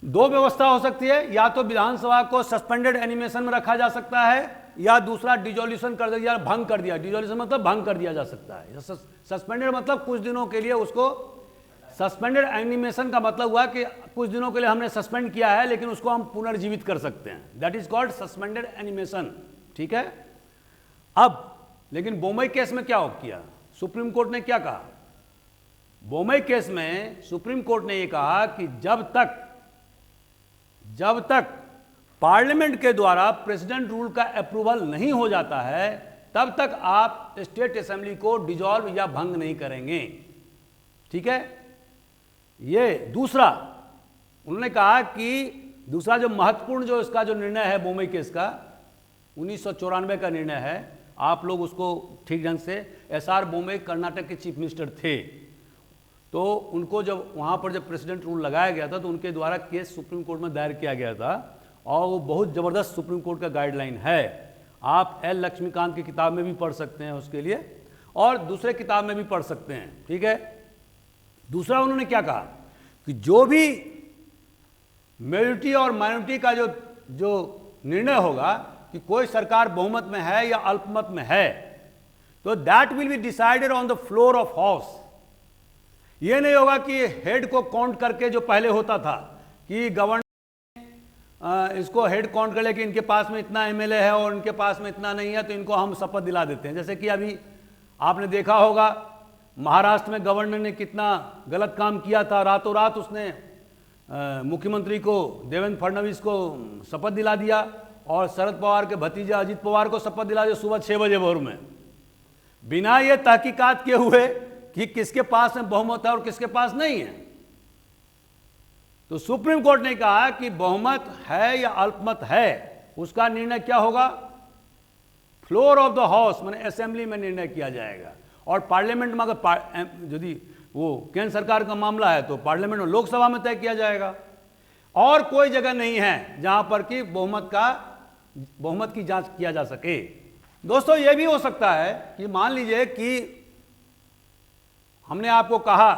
दो व्यवस्था हो सकती है, या तो विधानसभा को सस्पेंडेड एनिमेशन में रखा जा सकता है या दूसरा डिजोल्यूशन कर दिया, भंग कर दिया। डिजोल्यूशन मतलब भंग कर दिया जा सकता है, सस्पेंडेड मतलब कुछ दिनों के लिए उसको, सस्पेंडेड एनिमेशन का मतलब हुआ कि कुछ दिनों के लिए हमने सस्पेंड किया है लेकिन उसको हम पुनर्जीवित कर सकते हैं, that is called suspended animation. ठीक है। अब लेकिन बोम्बई केस में क्या किया? सुप्रीम कोर्ट ने क्या कहा? बोम्बई केस में सुप्रीम कोर्ट ने यह कहा कि जब तक पार्लियामेंट के द्वारा प्रेसिडेंट रूल का अप्रूवल नहीं हो जाता है तब तक आप स्टेट असेंबली को डिसॉल्व या भंग नहीं करेंगे। ठीक है। ये दूसरा उन्होंने कहा कि दूसरा जो महत्वपूर्ण जो इसका जो निर्णय है बोम्बई केस का 1994 का निर्णय है, आप लोग उसको ठीक ढंग से, एसआर बोम्बे कर्नाटक के चीफ मिनिस्टर थे, तो उनको जब वहाँ पर जब प्रेसिडेंट रूल लगाया गया था तो उनके द्वारा केस सुप्रीम कोर्ट में दायर किया गया था और वो बहुत ज़बरदस्त सुप्रीम कोर्ट का गाइडलाइन है। आप एल लक्ष्मीकांत की किताब में भी पढ़ सकते हैं उसके लिए और दूसरे किताब में भी पढ़ सकते हैं। ठीक है। दूसरा उन्होंने क्या कहा कि जो भी मेजॉरिटी और माइनॉरिटी का जो निर्णय होगा कि कोई सरकार बहुमत में है या अल्पमत में है तो that will be decided on the floor of house. ये नहीं होगा कि हेड को काउंट करके जो पहले होता था कि गवर्नर इसको हेड काउंट कर ले कि इनके पास में इतना एमएलए है और इनके पास में इतना नहीं है तो इनको हम शपथ दिला देते हैं। जैसे कि अभी आपने देखा होगा महाराष्ट्र में गवर्नर ने कितना गलत काम किया था, रातों रात उसने मुख्यमंत्री को देवेंद्र फडणवीस को शपथ दिला दिया और शरद पवार के भतीजा अजित पवार को शपथ दिला दिया सुबह 6 बजे भोर में, बिना ये तहकीकात किए हुए कि किसके पास में बहुमत है और किसके पास नहीं है। तो सुप्रीम कोर्ट ने कहा कि बहुमत है या अल्पमत है उसका निर्णय क्या होगा? फ्लोर ऑफ द हाउस माने असेंबली में निर्णय किया जाएगा। और पार्लियामेंट में अगर यदि वो केंद्र सरकार का मामला है तो पार्लियामेंट में लोकसभा में तय किया जाएगा। और कोई जगह नहीं है जहां पर कि बहुमत की जांच किया जा सके। दोस्तों यह भी हो सकता है कि मान लीजिए कि हमने आपको कहा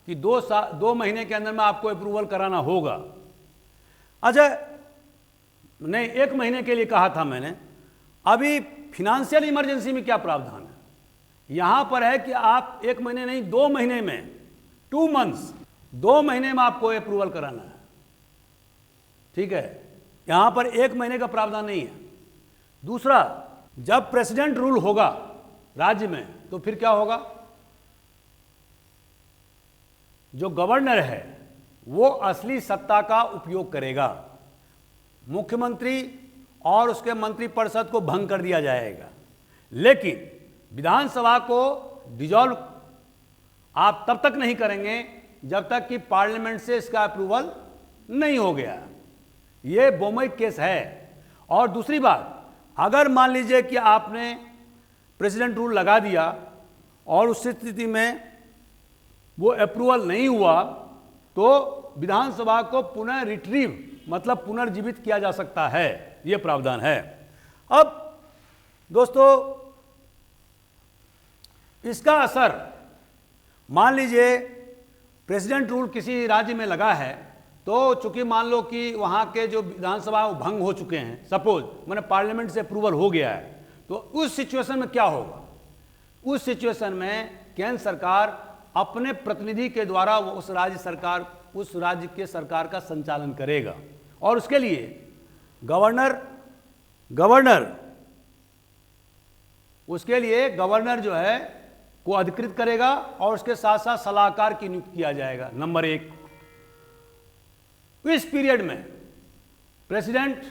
कि 2 महीने के अंदर में आपको अप्रूवल कराना होगा। अच्छा नहीं, 1 महीने के लिए कहा था मैंने। अभी फिनेंशियल इमरजेंसी में क्या प्रावधान है? यहां पर है कि आप 1 महीने नहीं 2 महीने में, 2 मंथ्स, 2 महीने में आपको अप्रूवल कराना है। ठीक है। यहां पर 1 महीने का प्रावधान नहीं है। दूसरा, जब प्रेसिडेंट रूल होगा राज्य में तो फिर क्या होगा? जो गवर्नर है वो असली सत्ता का उपयोग करेगा। मुख्यमंत्री और उसके मंत्रिपरिषद को भंग कर दिया जाएगा, लेकिन विधानसभा को डिसॉल्व आप तब तक नहीं करेंगे जब तक कि पार्लियामेंट से इसका अप्रूवल नहीं हो गया। ये बोमई केस है। और दूसरी बात, अगर मान लीजिए कि आपने प्रेसिडेंट रूल लगा दिया और उस स्थिति में वो अप्रूवल नहीं हुआ, तो विधानसभा को पुनः रिट्रीव मतलब पुनर्जीवित किया जा सकता है, ये प्रावधान है। अब दोस्तों, इसका असर, मान लीजिए प्रेसिडेंट रूल किसी राज्य में लगा है, तो चूंकि मान लो कि वहाँ के जो विधानसभा भंग हो चुके हैं, सपोज मैंने पार्लियामेंट से अप्रूवल हो गया है, तो उस सिचुएशन में क्या होगा? उस सिचुएशन में केंद्र सरकार अपने प्रतिनिधि के द्वारा उस राज्य के सरकार का संचालन करेगा। और उसके लिए गवर्नर जो है को अधिकृत करेगा और उसके साथ साथ सलाहकार की नियुक्ति किया जाएगा। नंबर 1, इस पीरियड में प्रेसिडेंट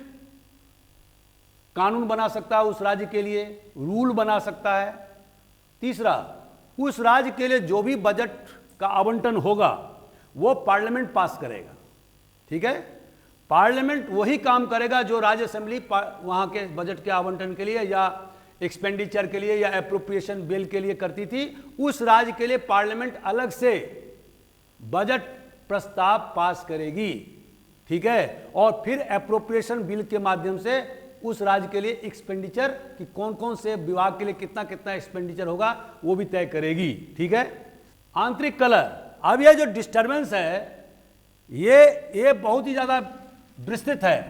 कानून बना सकता है उस राज्य के लिए, रूल बना सकता है। तीसरा, उस राज्य के लिए जो भी बजट का आवंटन होगा वो पार्लियामेंट पास करेगा। ठीक है, पार्लियामेंट वही काम करेगा जो राज्य असेंबली वहां के बजट के आवंटन के लिए या एक्सपेंडिचर के लिए या एप्रोप्रिएशन बिल के लिए करती थी। उस राज्य के लिए पार्लियामेंट अलग से बजट प्रस्ताव पास करेगी। ठीक है, और फिर एप्रोप्रिएशन बिल के माध्यम से उस राज्य के लिए एक्सपेंडिचर कि कौन कौन से विभाग के लिए कितना कितना एक्सपेंडिचर होगा वो भी तय करेगी। ठीक है, आंतरिक कलह। अब यह जो डिस्टर्बेंस है ये बहुत ही ज्यादा विस्तृत है,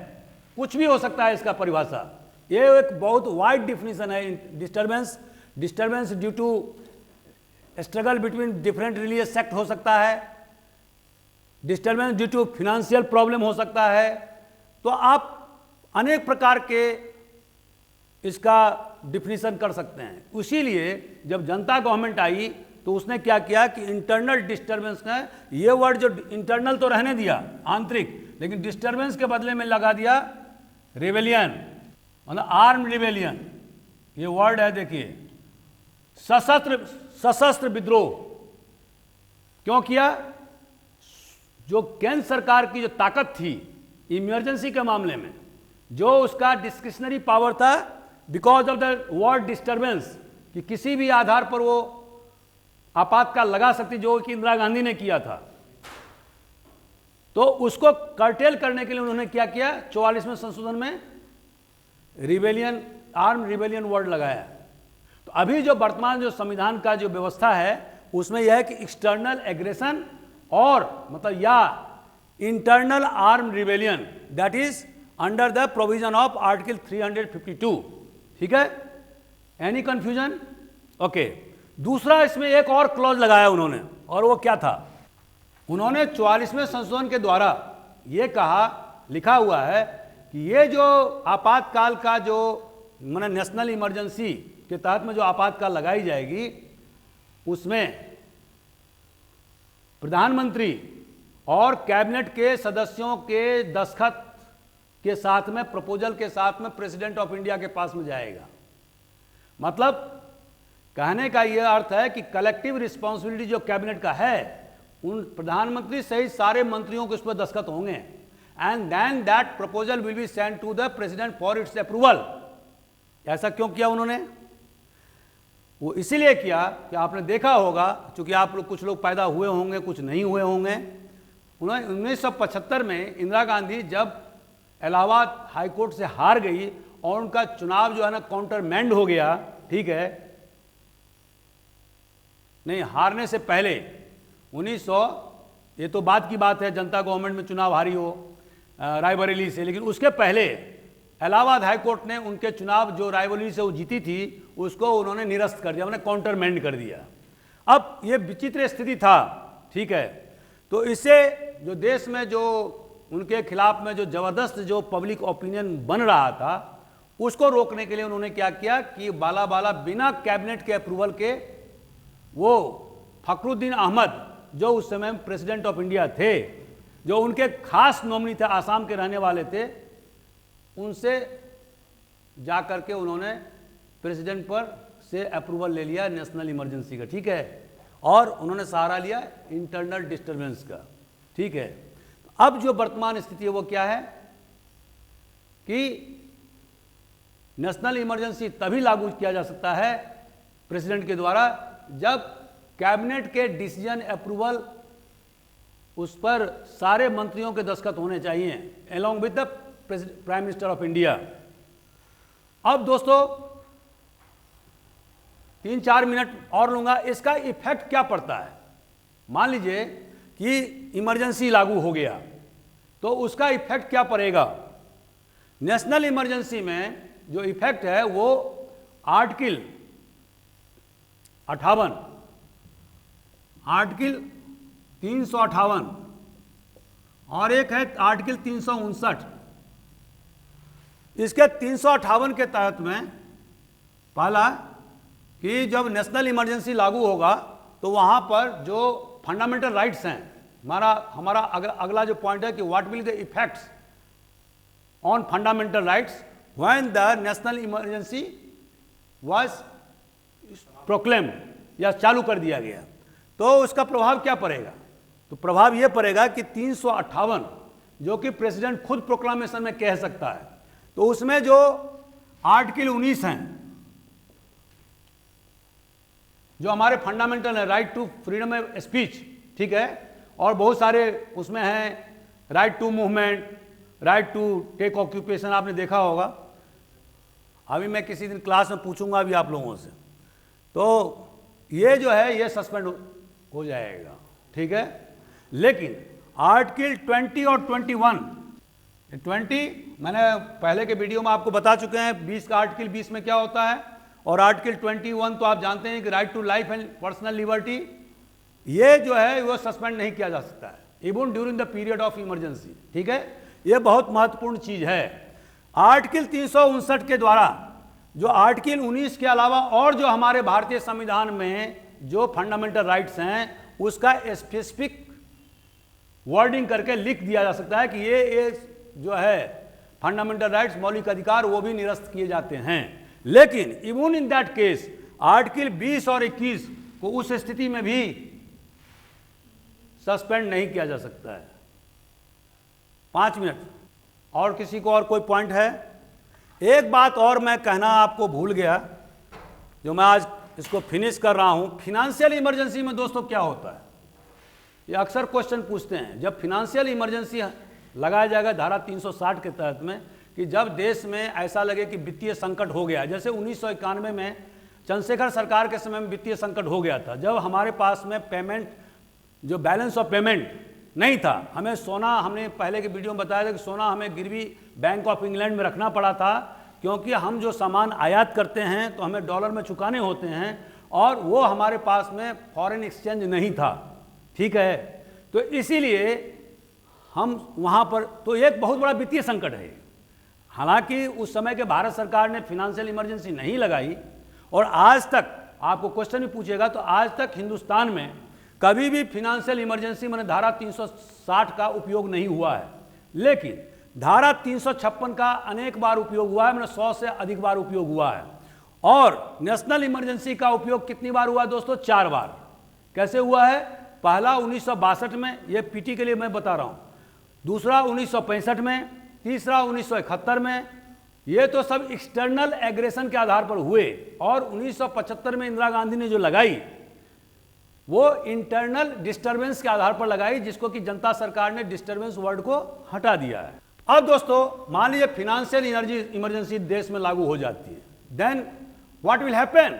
कुछ भी हो सकता है इसका परिभाषा। ये एक बहुत वाइड डिफिनेशन है। Disturbance due to struggle between different religious sect हो सकता है, disturbance due to financial problem हो सकता है। तो आप अनेक प्रकार के इसका डिफिनीशन कर सकते हैं। इसीलिए जब जनता गवर्नमेंट आई तो उसने क्या किया कि इंटरनल डिस्टर्बेंस का, ये वर्ड जो इंटरनल तो रहने दिया आंतरिक, लेकिन डिस्टर्बेंस के बदले में लगा दिया रिवेलियन, मतलब आर्म रिवेलियन। ये वर्ड है, देखिए, सशस्त्र विद्रोह। क्यों किया? जो केंद्र सरकार की जो ताकत थी इमरजेंसी के मामले में, जो उसका डिस्क्रिशनरी पावर था because of the word disturbance, कि किसी भी आधार पर वो आपातकाल लगा सकती, जो कि इंदिरा गांधी ने किया था, तो उसको कर्टेल करने के लिए उन्होंने क्या किया? 44वें संशोधन में रिवेलियन, आर्म रिवेलियन वर्ड लगाया। तो अभी जो वर्तमान जो संविधान का जो व्यवस्था है उसमें यह है कि एक्सटर्नल एग्रेशन और मतलब या internal arm rebellion, that is under the provision of article 352। ठीक है, एनी कंफ्यूजन? ओके। दूसरा, इसमें एक और क्लॉज लगाया उन्होंने, और वो क्या था? उन्होंने 44वें संशोधन के द्वारा ये कहा, लिखा हुआ है कि ये जो आपातकाल का जो माने नेशनल इमरजेंसी के तहत में जो आपातकाल लगाई जाएगी, उसमें प्रधानमंत्री और कैबिनेट के सदस्यों के दस्तखत के साथ में, प्रपोजल के साथ में प्रेसिडेंट ऑफ इंडिया के पास में जाएगा। मतलब कहने का यह अर्थ है कि कलेक्टिव रिस्पॉन्सिबिलिटी जो कैबिनेट का है, उन प्रधानमंत्री सहित सारे मंत्रियों के उस पर दस्तखत होंगे, and then that proposal will be send to the president for its approval. ऐसा क्यों किया उन्होंने? वो इसीलिए किया कि आपने देखा होगा, क्योंकि आप लोग कुछ लोग पैदा हुए होंगे, कुछ नहीं हुए होंगे। उन्होंने 1975 में इंदिरा गांधी जब इलाहाबाद हाईकोर्ट से हार गई और उनका चुनाव जो है ना काउंटरमैंड हो गया, ठीक है, नहीं हारने से पहले 1900, ये तो बाद की बात है, जनता गवर्नमेंट में चुनाव हारी हो रायबरेली से, लेकिन उसके पहले इलाहाबाद हाईकोर्ट ने उनके चुनाव जो रायबरेली से वो जीती थी उसको उन्होंने निरस्त कर दिया, उन्होंने काउंटरमैंड कर दिया। अब ये विचित्र स्थिति था, ठीक है। तो इससे जो देश में जो उनके खिलाफ में जो जबरदस्त जो पब्लिक ओपिनियन बन रहा था, उसको रोकने के लिए उन्होंने क्या किया कि बाला बिना कैबिनेट के अप्रूवल के वो फखरुद्दीन अहमद जो उस समय प्रेसिडेंट ऑफ इंडिया थे, जो उनके खास नॉमिनी थे, आसाम के रहने वाले थे, उनसे जा करके उन्होंने प्रेसिडेंट पर से अप्रूवल ले लिया नेशनल इमरजेंसी का, ठीक है। और उन्होंने सहारा लिया इंटरनल डिस्टर्बेंस का। ठीक है, अब जो वर्तमान स्थिति है वो क्या है कि नेशनल इमरजेंसी तभी लागू किया जा सकता है प्रेसिडेंट के द्वारा जब कैबिनेट के डिसीजन अप्रूवल उस पर सारे मंत्रियों के दस्तखत होने चाहिए along with the prime minister of India. अब दोस्तों 3-4 मिनट और लूंगा, इसका इफेक्ट क्या पड़ता है। मान लीजिए कि इमरजेंसी लागू हो गया तो उसका इफेक्ट क्या पड़ेगा। नेशनल इमरजेंसी में जो इफेक्ट है वो आर्टिकल 58, आर्टिकल 358 और एक है आर्टिकल 359। इसके 358 के तहत में पहला कि जब नेशनल इमरजेंसी लागू होगा तो वहां पर जो फंडामेंटल राइट्स हैं, हमारा अगला जो पॉइंट है कि what will the effects on fundamental rights when the national emergency was proclaimed या चालू कर दिया गया, तो उसका प्रभाव क्या पड़ेगा। तो प्रभाव यह पड़ेगा कि 358 जो कि प्रेसिडेंट खुद प्रोक्लामेशन में कह सकता है, तो उसमें जो आर्टिकल 19 हैं जो हमारे फंडामेंटल है, right to freedom of speech, ठीक है, और बहुत सारे उसमें हैं right to movement, right to take occupation, आपने देखा होगा। अभी मैं किसी दिन क्लास में पूछूंगा भी आप लोगों से, तो ये जो है ये सस्पेंड हो जाएगा, ठीक है। लेकिन आर्टिकल 20 और 21, 20 मैंने पहले के वीडियो में आपको बता चुके हैं 20 का आर्टिकल 20 में क्या होता है, और आर्टिकल 21 तो आप जानते हैं कि right to life and personal liberty, ये जो है वो सस्पेंड नहीं किया जा सकता है even during the period of emergency, ठीक है। ये बहुत महत्वपूर्ण चीज है। आर्टिकल 359 के द्वारा जो आर्टिकल 19 के अलावा और जो हमारे भारतीय संविधान में जो फंडामेंटल राइट्स हैं उसका स्पेसिफिक वर्डिंग करके लिख दिया जा सकता है कि ये जो है फंडामेंटल राइट्स, मौलिक अधिकार, वो भी निरस्त किए जाते हैं। लेकिन even in that case article 20 और 21 को उस स्थिति में भी सस्पेंड नहीं किया जा सकता है। 5 मिनट और किसी को और कोई पॉइंट है। एक बात और मैं कहना आपको भूल गया जो मैं आज इसको फिनिश कर रहा हूं। फिनेंशियल इमरजेंसी में दोस्तों क्या होता है, ये अक्सर क्वेश्चन पूछते हैं। जब फिनेंशियल इमरजेंसी लगाया जाएगा धारा 360 के तहत में कि जब देश में ऐसा लगे कि वित्तीय संकट हो गया, जैसे 1991 में चंद्रशेखर सरकार के समय में वित्तीय संकट हो गया था, जब हमारे पास में पेमेंट जो बैलेंस ऑफ पेमेंट नहीं था, हमें सोना, हमने पहले के वीडियो में बताया था कि सोना हमें गिरवी बैंक ऑफ इंग्लैंड में रखना पड़ा था, क्योंकि हम जो सामान आयात करते हैं तो हमें डॉलर में चुकाने होते हैं और वो हमारे पास में फॉरेन एक्सचेंज नहीं था, ठीक है। तो इसीलिए हम वहाँ पर, तो एक बहुत बड़ा वित्तीय संकट है। हालांकि उस समय के भारत सरकार ने फिनेंशियल इमरजेंसी नहीं लगाई, और आज तक आपको क्वेश्चन भी पूछेगा तो आज तक हिंदुस्तान में कभी भी फिनेंशियल इमरजेंसी मैंने धारा 360 का उपयोग नहीं हुआ है। लेकिन धारा 356 का अनेक बार उपयोग हुआ है, मैंने 100 से अधिक बार उपयोग हुआ है। और नेशनल इमरजेंसी का उपयोग कितनी बार हुआ दोस्तों? 4 बार। कैसे हुआ है? पहला 1962 में, ये पीटी के लिए मैं बता रहा हूं, दूसरा 1965 में, तीसरा 1971 में। ये तो सब एक्सटर्नल एग्रेशन के आधार पर हुए, और 1975 में इंदिरा गांधी ने जो लगाई वो इंटरनल डिस्टर्बेंस के आधार पर लगाई, जिसको कि जनता सरकार ने डिस्टर्बेंस वर्ड को हटा दिया है। अब दोस्तों मान लीजिए फिनेंशियल इमरजेंसी देश में लागू हो जाती है, देन व्हाट विल हैपन?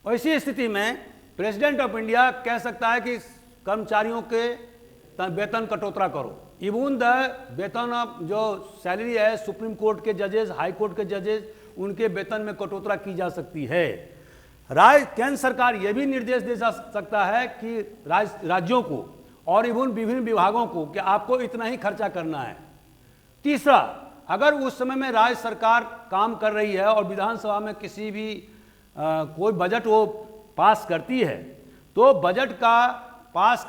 ऐसी स्थिति में प्रेसिडेंट ऑफ इंडिया कह सकता है कि कर्मचारियों के वेतन कटौती करो। इवन द वेतन ऑफ जो सैलरी है सुप्रीम कोर्ट के जजेस, हाई कोर्ट के जजेस, उनके वेतन में कटौती की जा सकती है। केंद्र सरकार यह भी निर्देश दे जा सकता है कि राज्यों को और इवन विभिन्न विभागों को कि आपको इतना ही खर्चा करना है। तीसरा, अगर उस समय में राज्य सरकार काम कर रही है और विधानसभा में किसी भी कोई बजट वो पास करती है, तो बजट का पास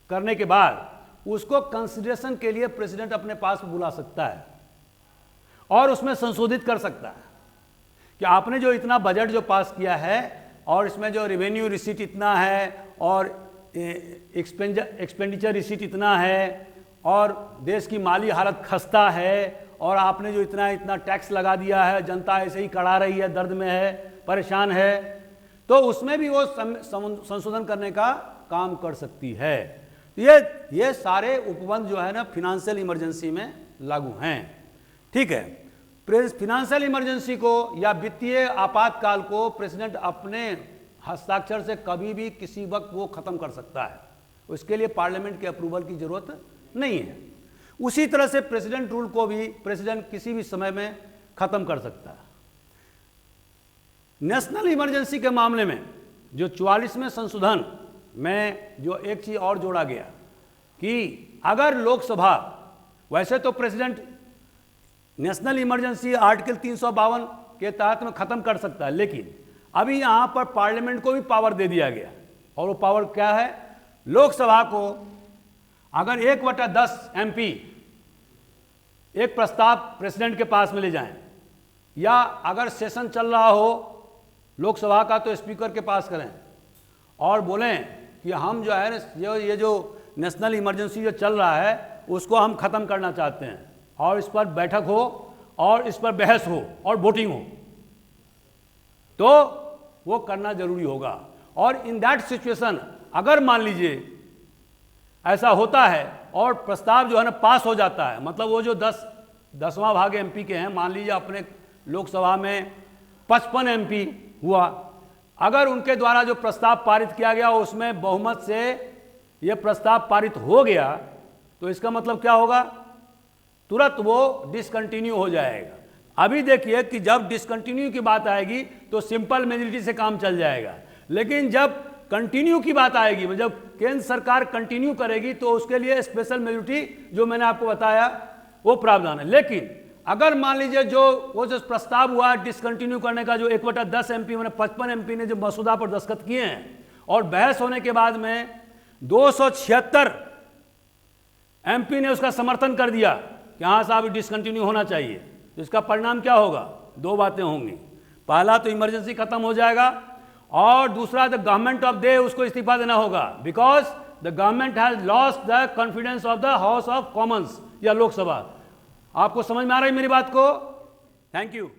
करने के बाद उसको कंसिडरेशन के लिए प्रेसिडेंट अपने पास बुला सकता है और उसमें संशोधित कर सकता है कि आपने जो इतना बजट जो पास किया है और इसमें जो रेवेन्यू रिसीट इतना है और एक्सपेंडिचर रिसीट इतना है और देश की माली हालत खस्ता है और आपने जो इतना इतना टैक्स लगा दिया है, जनता ऐसे ही कड़ा रही है, दर्द में है, परेशान है, तो उसमें भी वो संशोधन करने का काम कर सकती है। ये सारे उपबंध जो है ना फिनेंशियल इमरजेंसी में लागू हैं। ठीक है, फिनेंशियल इमरजेंसी को या वित्तीय आपातकाल को प्रेसिडेंट अपने हस्ताक्षर से कभी भी किसी वक्त वो खत्म कर सकता है, उसके लिए पार्लियामेंट के अप्रूवल की जरूरत नहीं है। उसी तरह से प्रेसिडेंट रूल को भी प्रेसिडेंट किसी भी समय में खत्म कर सकता है। नेशनल इमरजेंसी के मामले में जो 44वें संशोधन में जो एक चीज और जोड़ा गया कि अगर लोकसभा, वैसे तो प्रेसिडेंट नेशनल इमरजेंसी आर्टिकल 352 के तहत में खत्म कर सकता है, लेकिन अभी यहां पर पार्लियामेंट को भी पावर दे दिया गया। और वो पावर क्या है? लोकसभा को अगर 1/10 MP एक प्रस्ताव प्रेसिडेंट के पास में ले जाएं, या अगर सेशन चल रहा हो लोकसभा का तो स्पीकर के पास करें और बोलें कि हम जो है ये जो नेशनल इमरजेंसी जो चल रहा है उसको हम खत्म करना चाहते हैं, और इस पर बैठक हो और इस पर बहस हो और वोटिंग हो, तो वो करना जरूरी होगा। और इन दैट सिचुएशन अगर मान लीजिए ऐसा होता है और प्रस्ताव जो है ना पास हो जाता है, मतलब वो जो 10वां भाग MP के हैं, मान लीजिए अपने लोकसभा में 55 MP हुआ, अगर उनके द्वारा जो प्रस्ताव पारित किया गया उसमें बहुमत से ये प्रस्ताव पारित हो गया, तो इसका मतलब क्या होगा? तुरंत वो डिसकंटिन्यू हो जाएगा। अभी देखिए कि जब डिसकंटिन्यू की बात आएगी तो सिंपल मेजॉरिटी से काम चल जाएगा, लेकिन जब कंटिन्यू की बात आएगी, जब केंद्र सरकार कंटिन्यू करेगी, तो उसके लिए स्पेशल मेजॉरिटी जो मैंने आपको बताया वो प्रावधान है। लेकिन अगर मान लीजिए वो जो प्रस्ताव हुआ डिसकंटिन्यू करने का, जो 1/10 MP मैंने 55 MP ने जो मसौदा पर दस्तखत किए हैं, और बहस होने के बाद में 276 MP ने उसका समर्थन कर दिया कि हाँ साहब डिसकंटिन्यू होना चाहिए, तो इसका परिणाम क्या होगा? 2 बातें होंगी। पहला तो इमरजेंसी खत्म हो जाएगा, और दूसरा द गवर्नमेंट ऑफ डे उसको इस्तीफा देना होगा, because the government has lost the confidence of the house of Commons या लोकसभा। आपको समझ में आ रही है मेरी बात को? Thank you.